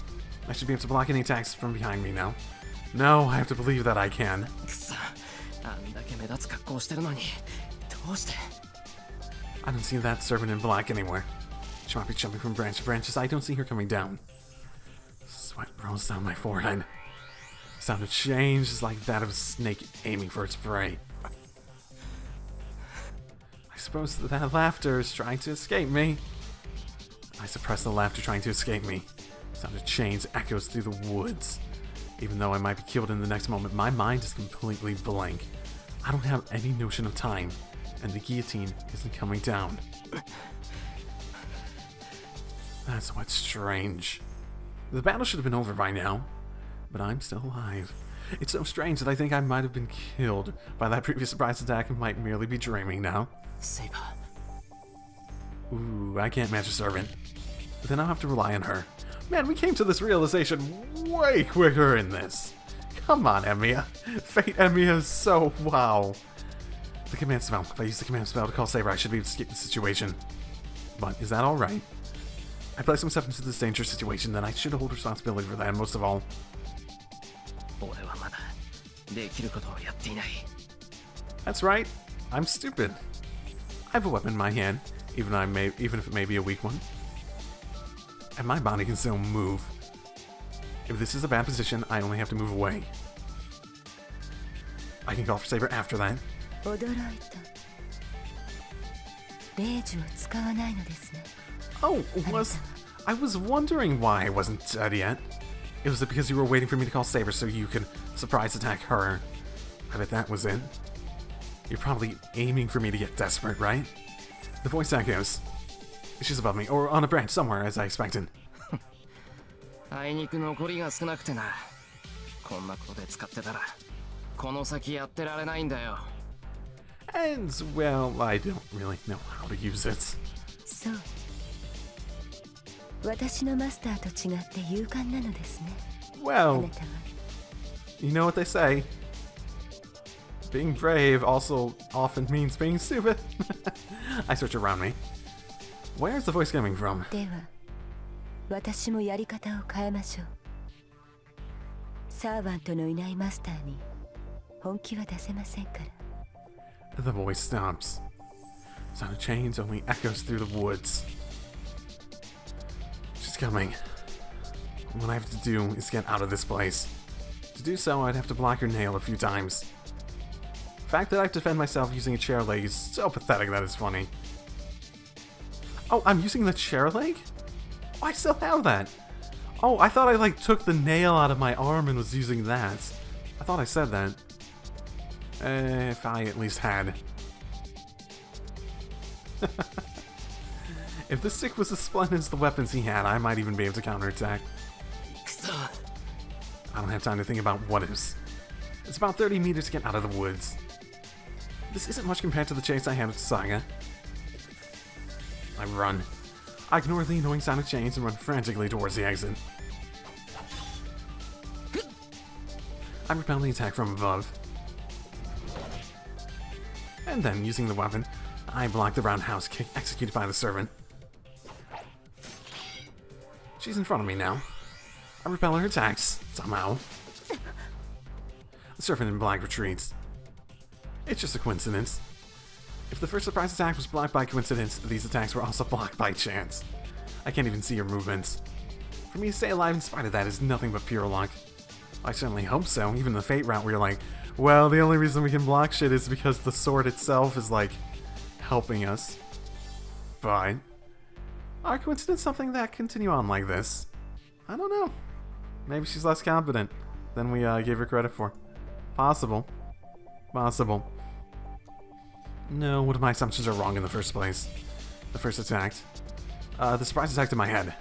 [SPEAKER 1] I should be able to block any attacks from behind me now. No, I have to believe that I can.
[SPEAKER 3] くそ。あんだけ目立つ格好してるのに、どうして。
[SPEAKER 1] I don't see that servant in black anywhere. She might be jumping from branch to branch as I don't see her coming down. Sweat rolls down my forehead. The sound of change is like that of a snake aiming for its prey. I suppose that laughter is trying to escape me. I suppress the laughter trying to escape me. The sound of chains echoes through the woods. Even though I might be killed in the next moment, my mind is completely blank. I don't have any notion of time, and the guillotine isn't coming down. That's what's strange. The battle should have been over by now, but I'm still alive. It's so strange that I think I might have been killed by that previous surprise attack and might merely be dreaming now.
[SPEAKER 3] セイバー。
[SPEAKER 1] Ooh, I can't match a servant. But then I'll have to rely on her. Man, we came to this realization way quicker in this. Come on, Emiya. Fate Emiya is so wow. The command spell. If I use the command spell to call Saber, I should be able to escape the situation. But is that alright? I place myself into this dangerous situation, then I should hold responsibility for that, and most of all.
[SPEAKER 3] 俺はまだできることをやっていない。
[SPEAKER 1] That's right. I'm stupid. I have a weapon in my hand, even if it may be a weak one. And my body can still move. If this is a bad position, I only have to move away. I can call for Saber after that.
[SPEAKER 5] 驚いた。霊樹を使わないのですね。
[SPEAKER 1] Oh, I was wondering why I wasn't dead yet. It was because you were waiting for me to call Saber so you could surprise attack her. I bet that was it. You're probably aiming for me to get desperate, right? The voice echoes. She's above me, or on a branch somewhere, as I expected.
[SPEAKER 3] あいにく残りが少なくてな。こんなことで使ってたらこの先やってられないんだよ。
[SPEAKER 1] And, well, I don't really know how to use it.
[SPEAKER 6] そう。私のマスターと違って勇敢なのですね。あ
[SPEAKER 1] Well,
[SPEAKER 6] なたは。
[SPEAKER 1] you know what they say. Being brave also often means being stupid. I search around me. Where's the voice coming from?
[SPEAKER 6] では、私もやり方を変えましょう。サーバントのいないマスターに本気は出せませんから。
[SPEAKER 1] The voice stops. Sound of chains only echoes through the woods. She's coming. What I have to do is get out of this place. To do so, I'd have to block her nail a few times. The fact that I have to defend myself using a chair leg is so pathetic that it's funny. Oh, I'm using the chair leg? Oh, I still have that. Oh, I thought I like took the nail out of my arm and was using that. I thought I said that. If I at least had. If the stick was as splendid as the weapons he had, I might even be able to counterattack. I don't have time to think about what ifs. It's about 30 meters to get out of the woods. This isn't much compared to the chase I had with Saga. I run. I ignore the annoying sound of chains and run frantically towards the exit. I repel the attack from above. And then, using the weapon, I block the roundhouse kick executed by the servant. She's in front of me now. I repel her attacks, somehow. The servant in black retreats. It's just a coincidence. If the first surprise attack was blocked by coincidence, these attacks were also blocked by chance. I can't even see her movements. For me to stay alive in spite of that is nothing but pure luck. I certainly hope so, even the Fate route where you're like, well, the only reason we can block shit is because the sword itself is, like, helping us. But are coincidence something that continue on like this? I don't know. Maybe she's less competent than we gave her credit for. Possible. Possible. No, one of my assumptions are wrong in the first place. The first attack. The surprise attack to my head.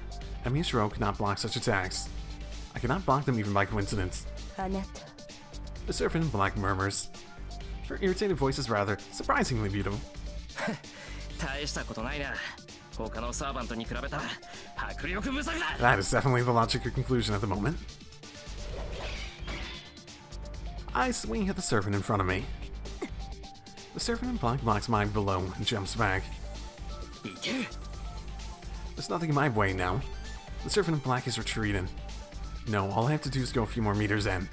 [SPEAKER 1] Miyashiro cannot block such attacks. I cannot block them even by coincidence.
[SPEAKER 6] あなた。
[SPEAKER 1] The servant in black murmurs. Her irritated voice is rather surprisingly beautiful.
[SPEAKER 3] 大したことないな。他のサーバントに比べたら迫力不足だ。
[SPEAKER 1] That is definitely the logical conclusion at the moment. I swing at the servant in front of me. The servant in black blocks mine below and jumps back.
[SPEAKER 3] いける。
[SPEAKER 1] There's nothing in my way now. The servant in black is retreating. No, all I have to do is go a few more meters in.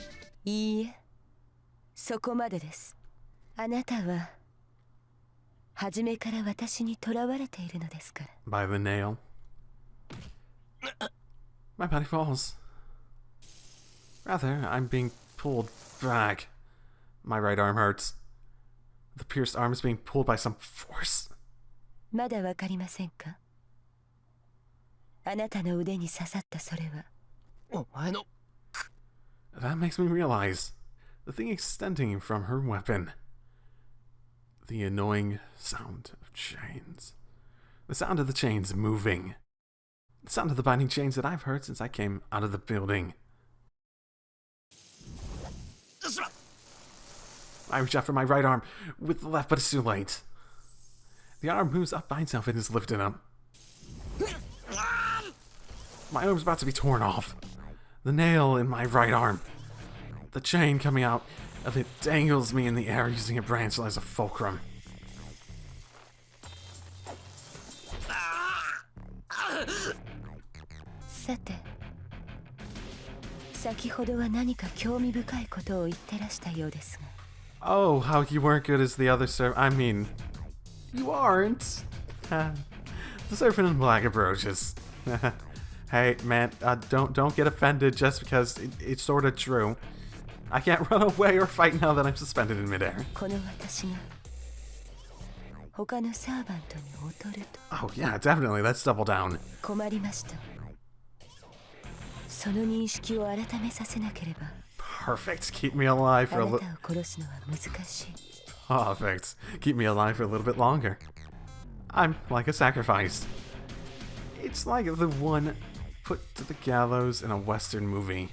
[SPEAKER 6] いいえ。そこまでです。あなたは初めから私に囚われているのですから。
[SPEAKER 1] By the nail. My body falls. Rather, I'm being pulled back. My right arm hurts. The pierced arm is being pulled by some force.
[SPEAKER 6] まだわかりませんか？あなたの腕に刺さったそれは。
[SPEAKER 3] お前の。
[SPEAKER 1] That makes me realize the thing extending from her weapon. The annoying sound of chains. The sound of the chains moving. The sound of the binding chains that I've heard since I came out of the building. I reach out for my right arm with the left, but it's too late. The arm moves up by itself and is lifted up. My arm's about to be torn off. The nail in my right arm. The chain coming out of it dangles me in the air using a branch as a fulcrum.
[SPEAKER 6] Sate. 先ほどは何か興味深いことを言ってらしたようですが。
[SPEAKER 1] Oh, how you weren't good as the other servant. I mean, you aren't. The servant in black approaches. Hey, man, don't get offended just because it's sort of true. I can't run away or fight now that I'm suspended in midair.
[SPEAKER 6] この私が他のサーバントに劣ると。
[SPEAKER 1] Oh yeah, definitely. Let's double down.
[SPEAKER 6] 困りました。その認識を改めさせなければ。
[SPEAKER 1] Perfect. Keep me alive
[SPEAKER 6] あ
[SPEAKER 1] for a
[SPEAKER 6] な
[SPEAKER 1] little.
[SPEAKER 6] たを殺すのは難しい。
[SPEAKER 1] Perfect. Keep me alive for a little bit longer. I'm like a sacrifice. It's like the one put to the gallows in a Western movie.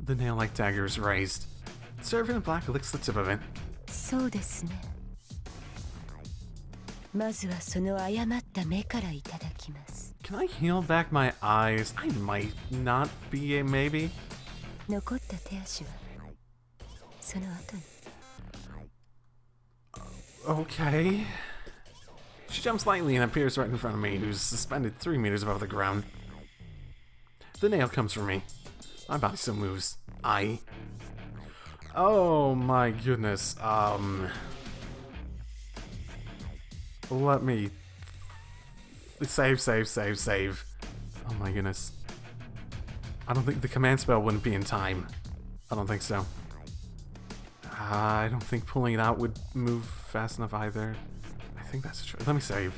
[SPEAKER 1] The nail-like dagger is raised. The servant in black licks the tip of it.
[SPEAKER 6] そうですね。まずはその誤った目からいただきます。
[SPEAKER 1] Can I heal back my eyes? I might not be a maybe.
[SPEAKER 6] 残った手足はその後に。
[SPEAKER 1] Okay. She jumps lightly and appears right in front of me, who's suspended 3 meters above the ground. The nail comes for me. My body still moves. Oh my goodness. Let me... Save. Oh my goodness. I don't think the command spell wouldn't be in time. I don't think so. I don't think pulling it out would move fast enough either. I think that's true. Let me save.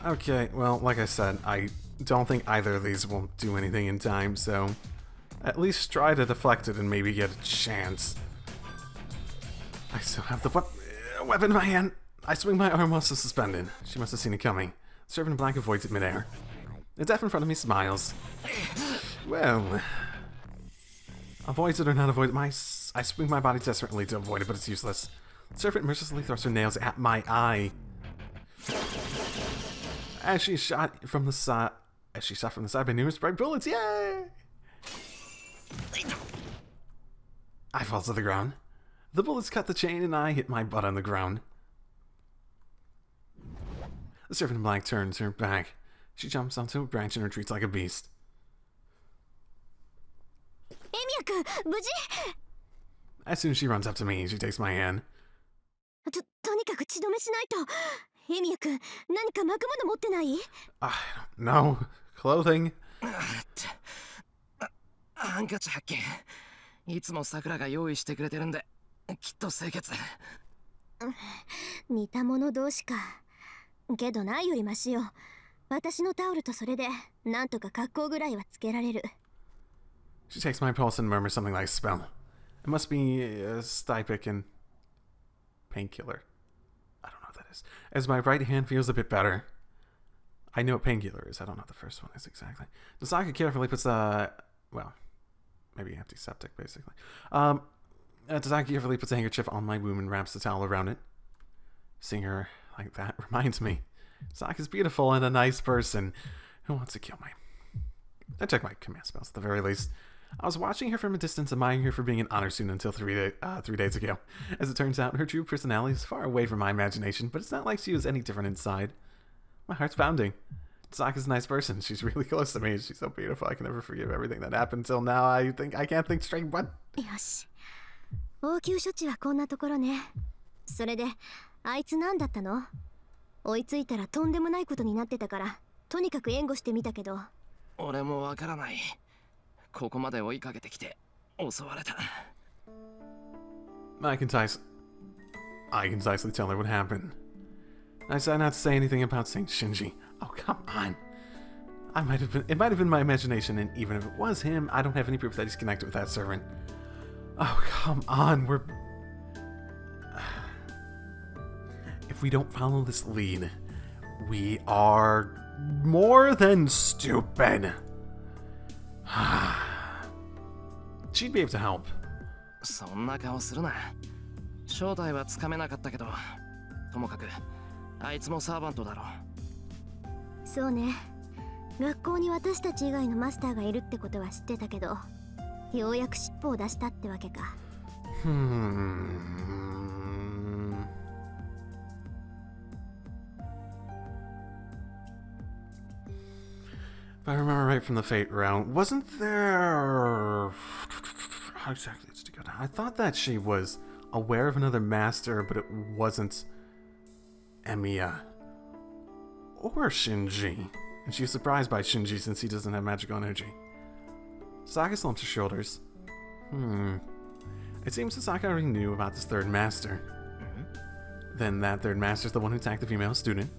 [SPEAKER 1] Okay, well, like I said, I don't think either of these will do anything in time, so at least try to deflect it and maybe get a chance. I still have the weapon in my hand. I swing my arm while still suspended. She must have seen it coming. The servant in black avoids it midair. The deaf in front of me smiles. Well, avoids it or not avoid it, I swing my body desperately to avoid it, but it's useless. The servant mercilessly thrusts her nails at my eye. As she shot from the side by numerous bright bullets, yay! I fall to the ground. The bullets cut the chain and I hit my butt on the ground. The servant in black turns her back. She jumps onto a branch and retreats like a beast.
[SPEAKER 4] エミヤ君、無事？
[SPEAKER 1] As soon as she runs up to me, she takes my hand.
[SPEAKER 4] とにかく血止めしないと。エミヤ君、何か巻くもの持ってない？
[SPEAKER 1] No. Clothing.
[SPEAKER 3] ハンカチ発見。いつも桜が用意してくれてるんで、きっと清潔。
[SPEAKER 4] 似た者同士か。けどないよりマシよ。私のタオルとそれで、なんとか格好ぐらいはつけられる。
[SPEAKER 1] She takes my pulse and murmurs something like a spell. It must be a stypic and painkiller. I don't know what that is. As my right hand feels a bit better. I know what painkiller is. I don't know what the first one is exactly. Dasaka carefully puts well, maybe antiseptic basically. Dasaka carefully puts a handkerchief on my wound and wraps the towel around it. Seeing her like that reminds me. Saka's beautiful and a nice person who wants to kill me. I check my command spells at the very least. I was watching her from a distance, admiring her for being an honor student until 3 days ago. As it turns out, her true personality is far away from my imagination, but it's not like she was any different inside. My heart's pounding. Saka's a nice person. She's really close to me. She's so beautiful. I can never forgive everything that happened until now. I can't think straight. What?
[SPEAKER 4] よし。応急処置はこんなところね。それで、あいつ何だったの？追いついたらとんでもないことになってたから、とにかく援護してみたけど。
[SPEAKER 3] 俺もわからない。ここまで追いかけてきて襲われた。
[SPEAKER 1] I concisely tell her what happened. I decided not to say anything about Saint Shinji. Oh, come on. It might have been my imagination, and even if it was him, I don't have any proof that he's connected with that servant. Oh, come on. If we don't follow this lead, we are more than stupid. She'd be able to help.
[SPEAKER 3] そんな顔するな。正体はつかめなかったけど、ともかくあいつもサーバントだろ。
[SPEAKER 4] そうね。学校に私たち以外のマスターがいるってことは知ってたけど、ようやく尻尾を出したってわけか。
[SPEAKER 1] If I remember right from the Fate round, wasn't there... How exactly did it go down? I thought that she was aware of another master, but it wasn't Emiya or Shinji. And she was surprised by Shinji since he doesn't have magical energy. Saka slumps her shoulders. It seems that Saka already knew about this third master. Then that third master's the one who attacked the female student.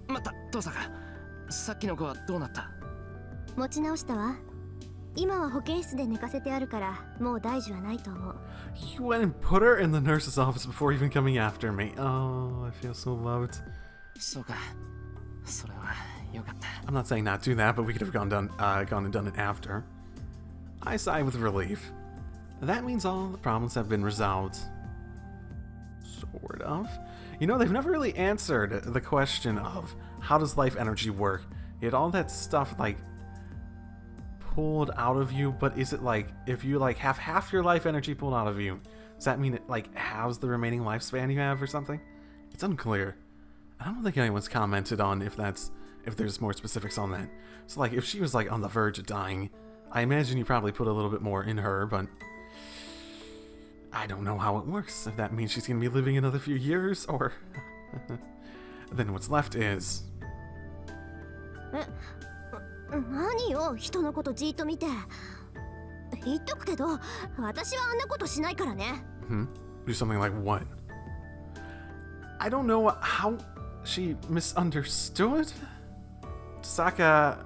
[SPEAKER 3] 待った、トサカ。さっきの子はどうなった？
[SPEAKER 4] 持ち直したわ。今は保健室で寝かせてあるからもう大事はないと思う。
[SPEAKER 1] You went and put her in the nurse's office before even coming after me. Oh, I feel so loved.
[SPEAKER 3] そうか。それはよかった。
[SPEAKER 1] I'm not saying not do that, but we could have gone and done it after. I sigh with relief. That means all the problems have been resolved. Sort of. You know, they've never really answered the question of how does life energy work? Yet all that stuff, like, pulled out of you, but is it like, if you, like, have half your life energy pulled out of you, does that mean it, like, halves the remaining lifespan you have or something? It's unclear. I don't think anyone's commented on if there's more specifics on that. So, like, if she was, like, on the verge of dying, I imagine you probably put a little bit more in her, but I don't know how it works. If that means she's gonna be living another few years, or then what's left is...
[SPEAKER 4] 何よ、人のことじーっと見て。言っとくけど、私はあんなことしないからね。
[SPEAKER 1] Do something like what? I don't know how she misunderstood? Saka,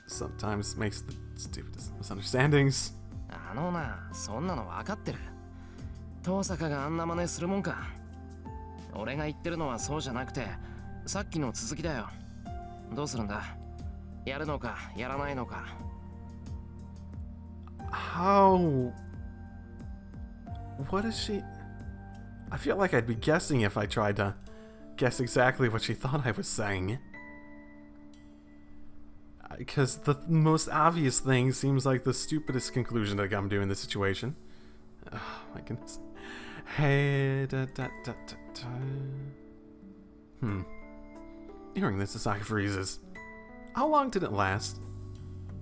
[SPEAKER 1] sometimes makes the stupidest misunderstandings.
[SPEAKER 3] あのな、そんなの分かってる。遠坂があんな真似するもんか。俺が言ってるのはそうじゃなくて、さっきの続きだよ。どうするんだ？やるのか、やらないのか。
[SPEAKER 1] How? What is she? I feel like I'd be guessing if I tried to guess exactly what she thought I was saying. Because the most obvious thing seems like the stupidest conclusion to come to in this situation. Oh my goodness. Hey, Hearing this, Sasaki freezes. How long did it last?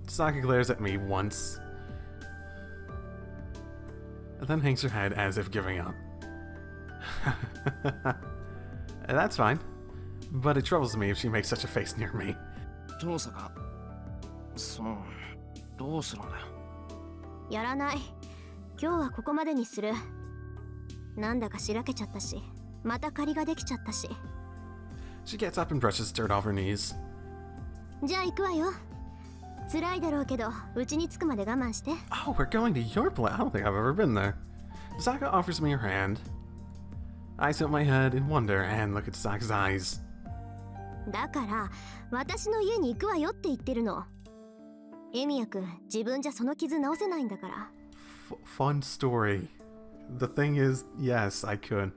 [SPEAKER 1] Sasaki glares at me once, and then hangs her head as if giving up. That's fine, but it troubles me if she makes such a face near me.
[SPEAKER 3] 遠坂、どうするんだ？
[SPEAKER 4] やらない。今日はここまでにする。なんだかしらけちゃったし、また借りができちゃったし。
[SPEAKER 1] She gets up and brushes dirt off her knees.
[SPEAKER 4] じゃあ行くわよ。辛いだろうけど、うちに着くまで我慢して。
[SPEAKER 1] Oh, we're going to your place. I don't think I've ever been there. Saka offers me her hand. I tilt my head in wonder and look at Saka's eyes.
[SPEAKER 4] だから、私の家に行くわよって言ってるの。エミヤ君、自分じゃその傷治せないんだから。
[SPEAKER 1] Fun story. The thing is, yes, I could.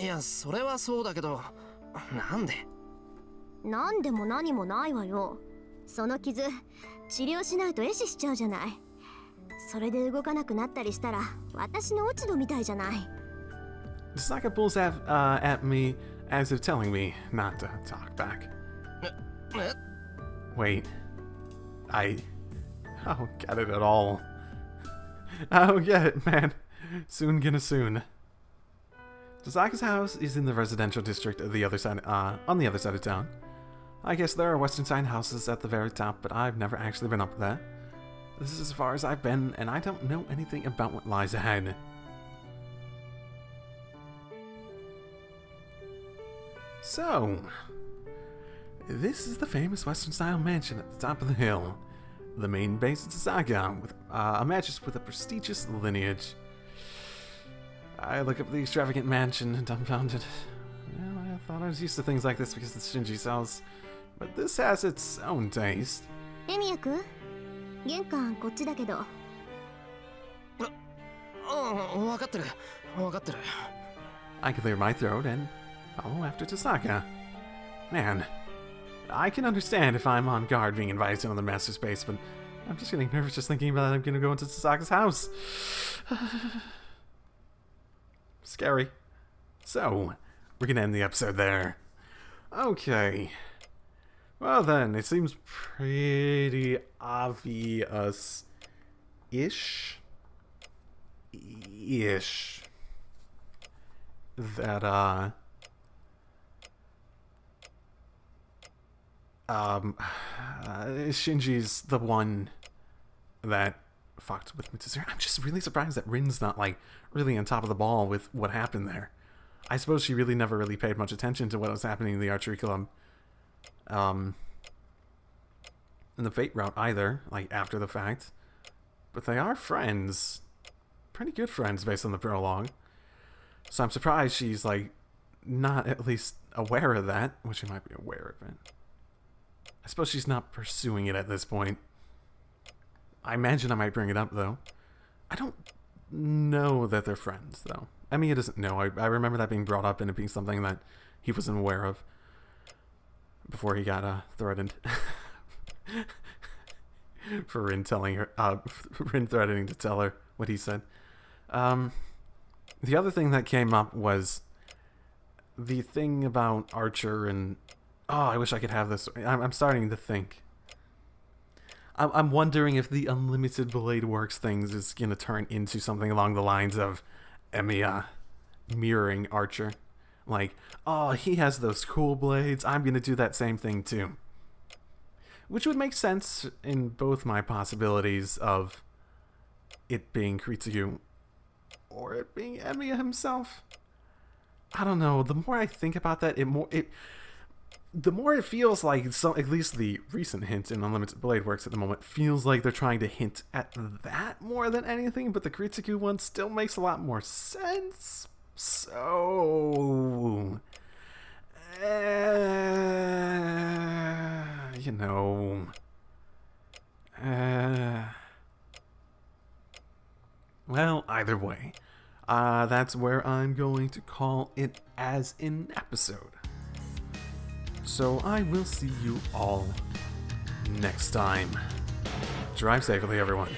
[SPEAKER 3] いや、それはそうだけど、なんで？
[SPEAKER 4] なんでも何もないわよ。その傷、治療しないと壊死しちゃうじゃない。それで動かなくなったりしたら、私の落ち度みたいじゃない。
[SPEAKER 1] Saka pulls at me as if telling me not to talk back. Wait. I don't get it at all. I don't get it, man. Soon gonna soon. Sasaka's house is in the residential district of the other side, on the other side of town. I guess there are western side houses at the very top, but I've never actually been up there. This is as far as I've been, and I don't know anything about what lies ahead. So, this is the famous western-style mansion at the top of the hill. The main base of Sasaka, with a magus with a prestigious lineage. I look up the extravagant mansion, dumbfounded. Well, I thought I was used to things like this because it's Shinji sells, but this has its own taste.
[SPEAKER 4] エミヤ君、玄関こっちだけど。
[SPEAKER 3] 分かってる、分かってる。
[SPEAKER 1] I clear my throat and follow after Sasaka. Man, I can understand if I'm on guard being invited to another master space, but I'm just getting nervous just thinking about it. I'm gonna go into Sasaka's house. Scary. So, we're gonna end the episode there. Okay. Well then, it seems pretty obvious-ish. That, Shinji's the one that fucked with Mitsuru. I'm just really surprised that Rin's not, like, really on top of the ball with what happened there. I suppose she really never really paid much attention to what was happening in the archery club. In the Fate route either, like, after the fact. But they are friends. Pretty good friends based on the prologue. So I'm surprised she's, like, not at least aware of that. Well, she might be aware of it. I suppose she's not pursuing it at this point. I imagine I might bring it up, though. I don't know that they're friends, though. Emiya doesn't know. I remember that being brought up and it being something that he wasn't aware of before he got threatened. For Rin telling her, Rin threatening to tell her what he said. The other thing that came up was the thing about Archer and... Oh, I wish I could have this. I'm starting to think. I'm wondering if the Unlimited Blade Works things is going to turn into something along the lines of Emiya mirroring Archer. Like, oh, he has those cool blades. I'm going to do that same thing too. Which would make sense in both my possibilities of it being Kritsugu or it being Emiya himself. I don't know. The more I think about that, the more it feels like at least the recent hint in Unlimited Blade Works at the moment feels like they're trying to hint at that more than anything, but the Kritsugu one still makes a lot more sense. So, you know, well, either way, that's where I'm going to call it as an episode. So I will see you all next time. Drive safely, everyone.